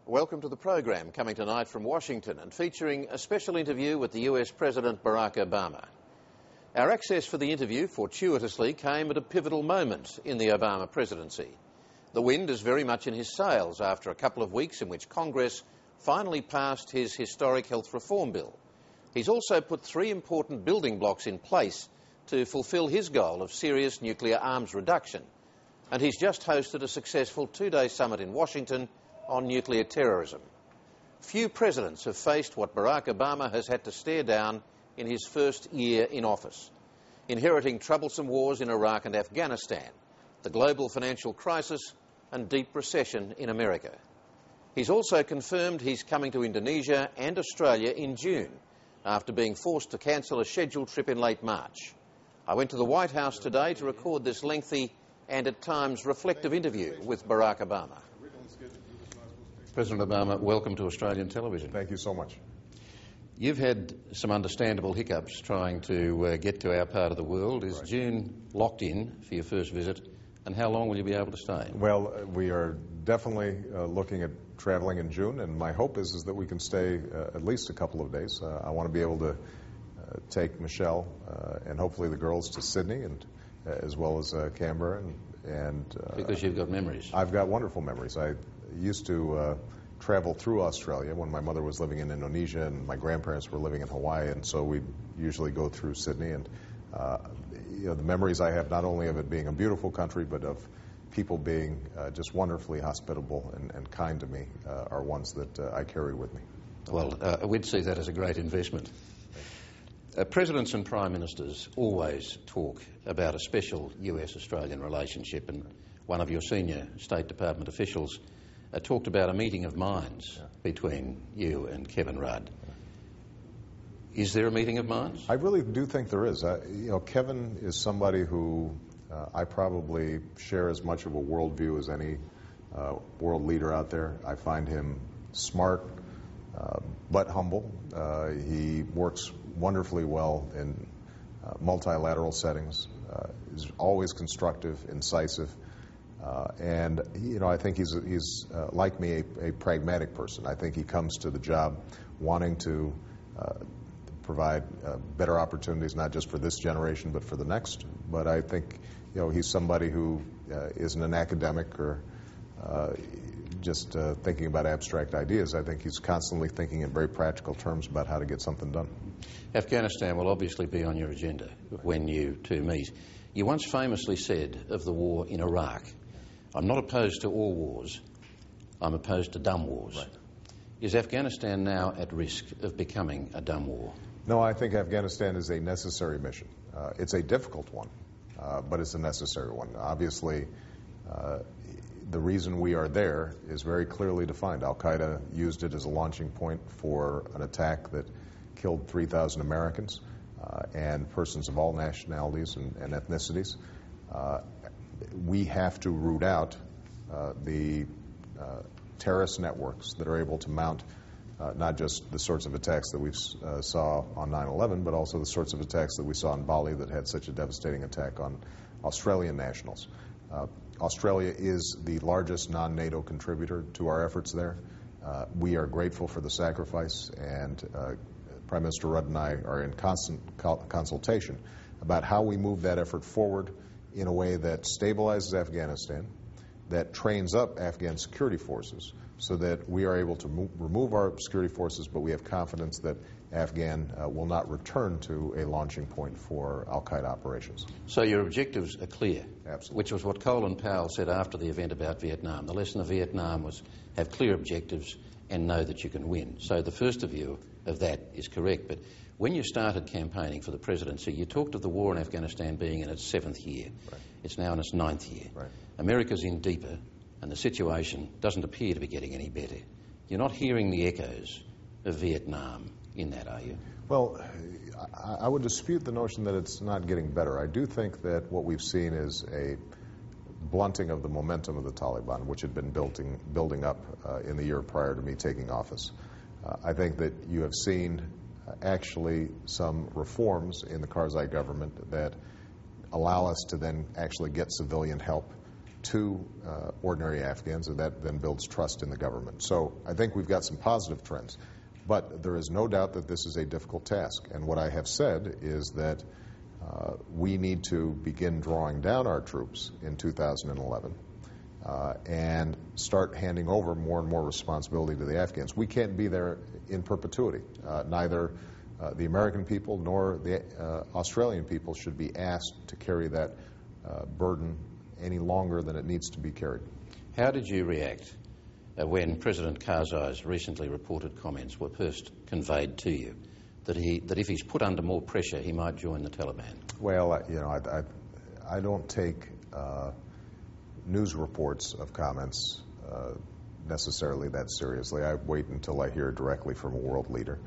Welcome to the program, coming tonight from Washington and featuring a special interview with the US President Barack Obama. Our access for the interview fortuitously came at a pivotal moment in the Obama presidency. The wind is very much in his sails after a couple of weeks in which Congress finally passed his historic health reform bill. He's also put three important building blocks in place to fulfil his goal of serious nuclear arms reduction. And he's just hosted a successful two-day summit in Washington on nuclear terrorism. Few presidents have faced what Barack Obama has had to stare down in his first year in office, inheriting troublesome wars in Iraq and Afghanistan, the global financial crisis and deep recession in America. He's also confirmed he's coming to Indonesia and Australia in June after being forced to cancel a scheduled trip in late March. I went to the White House today to record this lengthy and at times reflective interview with Barack Obama. President Obama, welcome to Australian television. Thank you so much. You've had some understandable hiccups trying to get to our part of the world. Is June locked in for your first visit, and how long will you be able to stay? Well, we are definitely looking at traveling in June, and my hope is that we can stay at least a couple of days. I want to be able to take Michelle and hopefully the girls to Sydney, and as well as Canberra. Because you've got memories. I've got wonderful memories. I used to travel through Australia when my mother was living in Indonesia and my grandparents were living in Hawaii, and so we'd usually go through Sydney. And the memories I have, not only of it being a beautiful country, but of people being just wonderfully hospitable and kind to me, are ones that I carry with me. Well, we'd see that as a great investment. Presidents and Prime Ministers always talk about a special US-Australian relationship, and one of your senior State Department officials talked about a meeting of minds between you and Kevin Rudd. Is there a meeting of minds? I really do think there is. Kevin is somebody who I probably share as much of a worldview as any world leader out there. I find him smart, but humble. He works wonderfully well in multilateral settings. Is always constructive, incisive. And I think he's like me, a pragmatic person. I think he comes to the job wanting to provide better opportunities, not just for this generation, but for the next. But I think, he's somebody who isn't an academic or just thinking about abstract ideas. I think he's constantly thinking in very practical terms about how to get something done. Afghanistan will obviously be on your agenda when you two meet. You once famously said of the war in Iraq, "I'm not opposed to all wars, I'm opposed to dumb wars." Right. Is Afghanistan now at risk of becoming a dumb war? No, I think Afghanistan is a necessary mission. It's a difficult one, but it's a necessary one. Obviously, the reason we are there is very clearly defined. Al-Qaeda used it as a launching point for an attack that killed 3,000 Americans and persons of all nationalities and ethnicities. We have to root out the terrorist networks that are able to mount not just the sorts of attacks that we saw on 9/11, but also the sorts of attacks that we saw in Bali that had such a devastating attack on Australian nationals. Australia is the largest non-NATO contributor to our efforts there. We are grateful for the sacrifice, and Prime Minister Rudd and I are in constant consultation about how we move that effort forward in a way that stabilizes Afghanistan, that trains up Afghan security forces so that we are able to remove our security forces, but we have confidence that Afghan will not return to a launching point for Al-Qaeda operations. So your objectives are clear. Absolutely. Which was what Colin Powell said after the event about Vietnam. The lesson of Vietnam was have clear objectives and know that you can win. So the first view of that is correct. But when you started campaigning for the presidency, you talked of the war in Afghanistan being in its 7th year. Right. It's now in its 9th year. Right. America's in deeper, and the situation doesn't appear to be getting any better. You're not hearing the echoes of Vietnam in that, are you? Well, I would dispute the notion that it's not getting better. I do think that what we've seen is a blunting of the momentum of the Taliban, which had been building up in the year prior to me taking office. I think that you have seen actually some reforms in the Karzai government that allow us to then actually get civilian help to ordinary Afghans, and that then builds trust in the government. So I think we've got some positive trends. But there is no doubt that this is a difficult task. And what I have said is that we need to begin drawing down our troops in 2011 and start handing over more and more responsibility to the Afghans. We can't be there in perpetuity. Neither the American people nor the Australian people should be asked to carry that burden any longer than it needs to be carried. How did you react when President Karzai's recently reported comments were first conveyed to you, that if he's put under more pressure, he might join the Taliban? Well, I don't take news reports of comments necessarily that seriously. I wait until I hear directly from a world leader.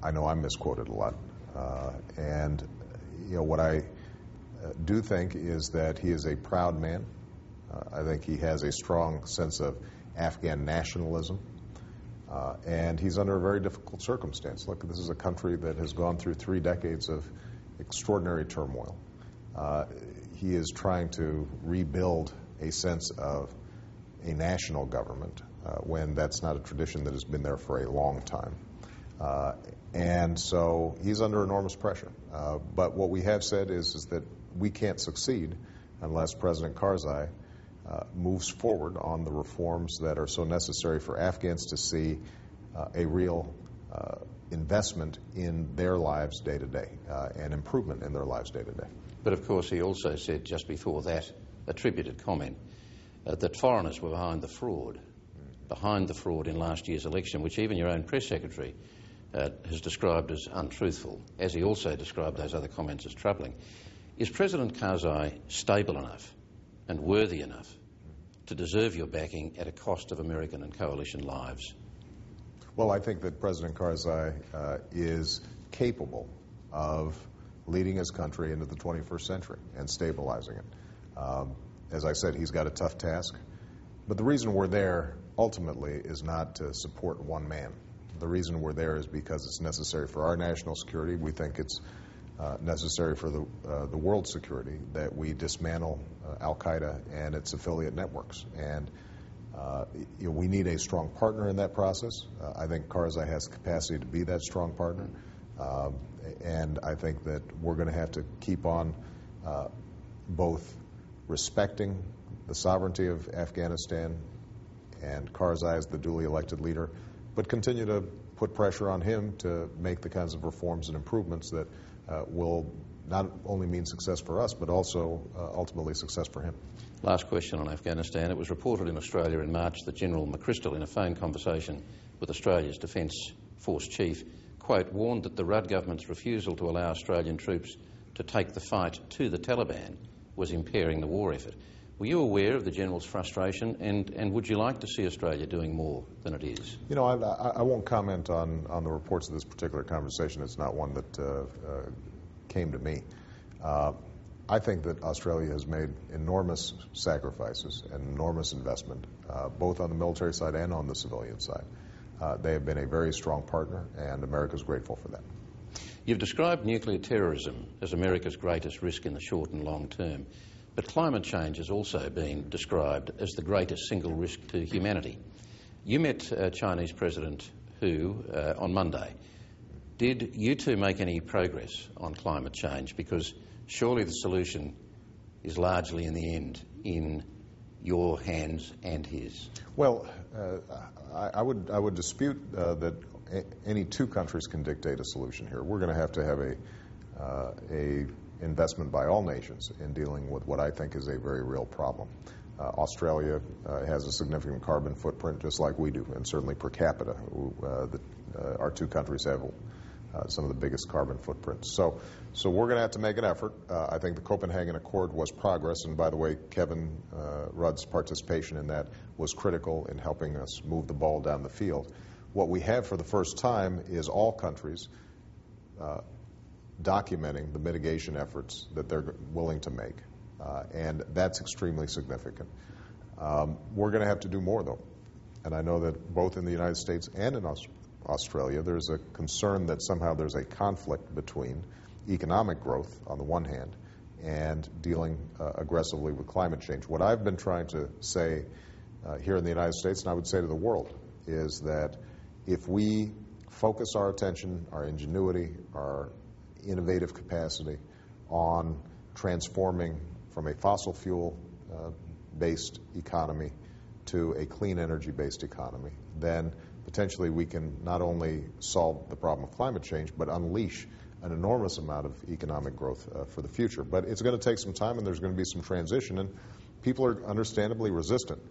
I know I'm misquoted a lot. And what I do think is that he is a proud man. I think he has a strong sense of Afghan nationalism. And he's under a very difficult circumstance. Look, this is a country that has gone through 3 decades of extraordinary turmoil. He is trying to rebuild a sense of a national government when that's not a tradition that has been there for a long time. And so he's under enormous pressure. But what we have said is that we can't succeed unless President Karzai moves forward on the reforms that are so necessary for Afghans to see a real investment in their lives day to day, and improvement in their lives day to day. But of course he also said just before that attributed comment that foreigners were behind the fraud in last year's election, which even your own press secretary has described as untruthful, as he also described those other comments as troubling. Is President Karzai stable enough and worthy enough to deserve your backing at a cost of American and coalition lives? Well, I think that President Karzai is capable of leading his country into the 21st century and stabilizing it. As I said, he's got a tough task. But the reason we're there ultimately is not to support one man. The reason we're there is because it's necessary for our national security. We think it's necessary for the world's security that we dismantle al-Qaeda and its affiliate networks. And we need a strong partner in that process. I think Karzai has the capacity to be that strong partner. And I think that we're going to have to keep on both respecting the sovereignty of Afghanistan and Karzai as the duly elected leader, but continue to put pressure on him to make the kinds of reforms and improvements that will not only mean success for us, but also ultimately success for him. Last question on Afghanistan. It was reported in Australia in March that General McChrystal, in a phone conversation with Australia's Defence Force Chief, quote, warned that the Rudd government's refusal to allow Australian troops to take the fight to the Taliban was impairing the war effort. Were you aware of the General's frustration, and would you like to see Australia doing more than it is? You know, I won't comment on the reports of this particular conversation. It's not one that came to me. I think that Australia has made enormous sacrifices and enormous investment, both on the military side and on the civilian side. They have been a very strong partner, and America is grateful for that. You've described nuclear terrorism as America's greatest risk in the short and long term, but climate change has also been described as the greatest single risk to humanity. You met Chinese President Hu on Monday. Did you two make any progress on climate change? Because surely the solution is largely in the end in your hands and his. Well, I would dispute that any two countries can dictate a solution here. We're going to have a investment by all nations in dealing with what I think is a very real problem. Australia has a significant carbon footprint, just like we do, and certainly per capita. Our two countries have some of the biggest carbon footprints. So we're going to have to make an effort. I think the Copenhagen Accord was progress, and by the way, Kevin Rudd's participation in that was critical in helping us move the ball down the field. What we have for the first time is all countries documenting the mitigation efforts that they're willing to make, and that's extremely significant. We're going to have to do more, though, and I know that both in the United States and in Australia, there's a concern that somehow there's a conflict between economic growth on the one hand and dealing aggressively with climate change. What I've been trying to say here in the United States, and I would say to the world, is that if we focus our attention, our ingenuity, our innovative capacity on transforming from a fossil fuel based economy to a clean energy based economy, then potentially we can not only solve the problem of climate change, but unleash an enormous amount of economic growth for the future. But it's going to take some time, and there's going to be some transition, and people are understandably resistant.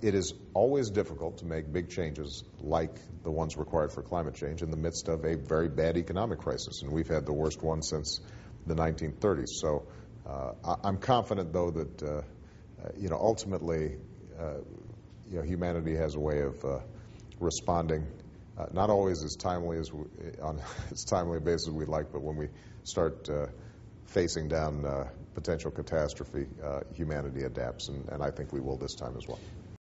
It is always difficult to make big changes like the ones required for climate change in the midst of a very bad economic crisis, and we've had the worst one since the 1930s. So I'm confident, though, that ultimately, humanity has a way of responding, not always as timely on as timely a basis as we'd like, but when we start facing down potential catastrophe, humanity adapts, and I think we will this time as well.